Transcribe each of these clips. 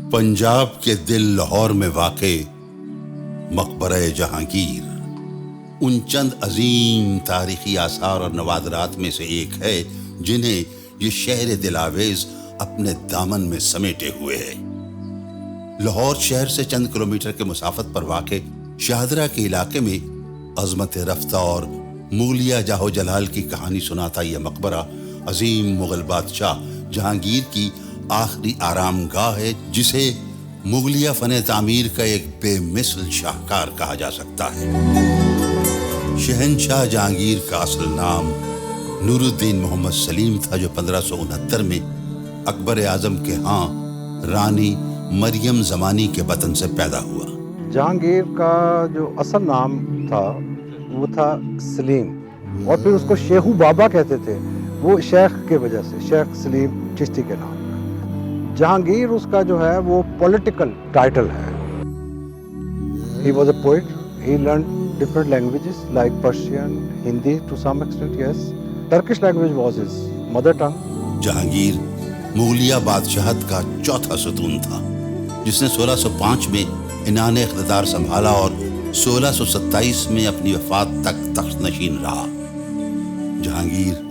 पंजाब के दिल लाहौर में वाक़े मकबरा जहांगीर उन चंद अजीम तारीखी आसार और नवादरात में से एक है जिन्हें ये शहर दिलावेज अपने दामन में समेटे हुए है। लाहौर शहर से चंद किलोमीटर के मुसाफत पर वाक़े शाहदरा के इलाके में अजमत रफ्ता और मुगलिया जाहो जलाल की कहानी सुनाता यह मकबरा अजीम मुगल बादशाह जहांगीर की आखिरी आराम गाह है, जिसे मुगलिया फन तामीर का एक बेमिसल शाहकार कहा जा सकता है। शहनशाह जहांगीर का असल नाम नूरुद्दीन मोहम्मद सलीम था, जो 1569 में अकबर आजम के यहाँ रानी मरियम जमानी के वतन से पैदा हुआ। जहांगीर का जो असल नाम था वो था सलीम, और फिर उसको शेखू बाबा कहते थे, वो शेख के वजह से शेख सलीम चिश्ती के नाम। जहांगीर उसका जो है वो पॉलिटिकल टाइटल है। He was a poet. He learned different languages like Persian, Hindi to some extent, yes. Turkish language was his mother tongue. Jahangir मुगलिया बादशाहत का चौथा सतून था, जिसने 1605 में इनान इख्तिदार संभाला और 1627 में अपनी वफात तक तख्त नशीन रहा। जहांगीर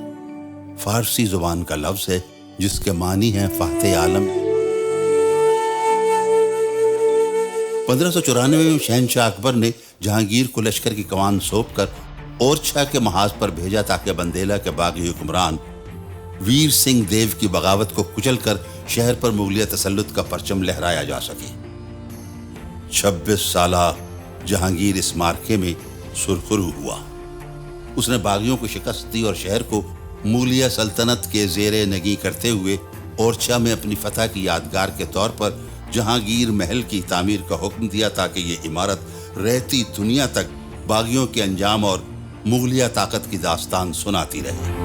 फारसी जुबान का लफ्ज है जिसके मानी है फातेह आलम। 1594 में शहनशाह अकबर ने जहांगीर को लश्कर की कमान सौंप कर ओरछा के महाज पर भेजा ताकि बंदेला के बागी हुक्मरान वीर सिंह देव की बगावत को कुचलकर शहर पर मुगलिया तसल्लुत का परचम लहराया जा सके। 26 साला जहांगीर इस मार्के में सुरखरू हुआ। उसने बागियों को शिकस्त दी और शहर को मुगलिया सल्तनत के ज़ेरे नगी करते हुए ओरछा में अपनी फतह की यादगार के तौर पर जहांगीर महल की तामीर का हुक्म दिया, ताकि ये इमारत रहती दुनिया तक बागियों के अंजाम और मुगलिया ताकत की दास्तान सुनाती रहे।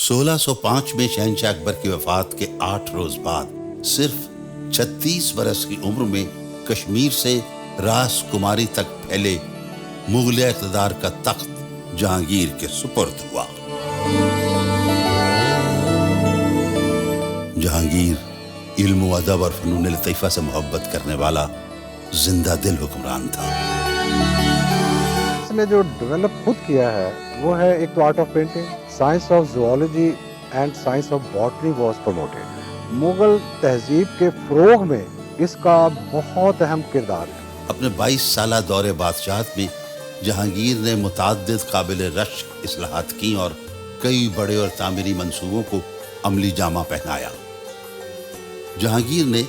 सोलह 1605 में शहनशाह अकबर की वफात के 8 रोज बाद सिर्फ 36 बरस की उम्र में कश्मीर से रास कुमारी तक फैले मुगलिया इक़्तिदार का तख्त जहांगीर के सुपुर्द हुआ। जहांगीर इल्म व अदब और फ़नून लतीफ़ा से मोहब्बत करने वाला जिंदा दिल हुक्मरान था। इसने जो डेवलप खुद किया है वो है एक तो art of painting, science of zoology and science of botany was promoted. Mughal तहजीब के फ़रोग़ में इसका बहुत अहम किरदार है। अपने 22 साला दौरे बादशाहत में जहांगीर ने मुतअद्दिद काबिल रश्क इस्लाहात की और कई बड़े और तामीरी मंसूबों को अमली जामा पहनाया। जहांगीर ने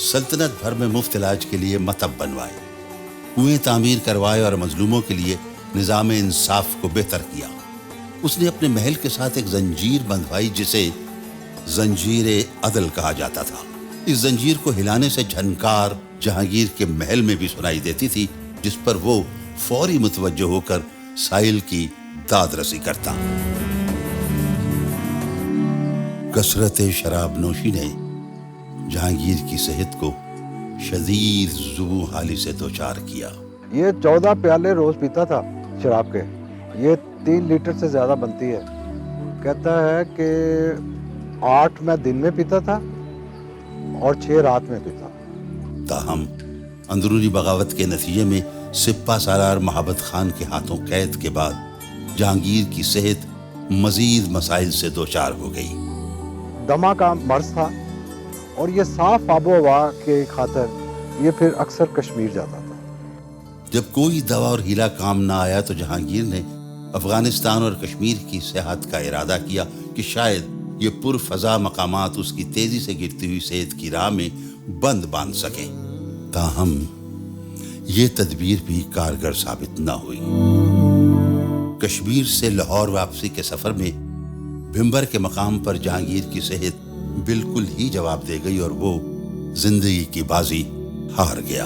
सल्तनत भर में मुफ्त इलाज के लिए मतब बनवाए, कुएं तामीर करवाए और मजलूमों के लिए निज़ाम इंसाफ को बेहतर किया। उसने अपने महल के साथ एक जंजीर बंधवाई जिसे जंजीर अदल कहा जाता था। इस जंजीर को हिलाने से झनकार जहांगीर के महल में भी सुनाई देती थी, जिस पर वो फौरी मुतवज्जो होकर साहिल की दाद रसी करता। कसरत शराब नोशी ने जहांगीर की सेहत को शदीद जुबू हाली से दोचार किया। ये 14 प्याले रोज पीता था शराब के। ये 3 लीटर से ज्यादा बनती है। कहता है कि 8 मैं दिन में पीता था और 6 रात में पीता। ताहम अंदरूनी बगावत के नतीजे में सिप्पा सालार महाबत खान के हाथों कैद के बाद जहांगीर की सेहत मजीद मसाइल से दोचार हो गई। दमा का मर्ज था और ये साफ आबो हवा के खातिर ये फिर अक्सर कश्मीर जाता था। जब कोई दवा और हीला काम ना आया तो जहांगीर ने अफगानिस्तान और कश्मीर की सेहत का इरादा किया कि शायद ये पुरफजा मकामात उसकी तेजी से गिरती हुई सेहत की राह में बंद बांध सके। ताहम ये तदबीर भी कारगर साबित न हुई। कश्मीर से लाहौर वापसी के सफर में भिंबर के मकाम पर जहांगीर की सेहत बिल्कुल ही जवाब दे गई और वो जिंदगी की बाजी हार गया।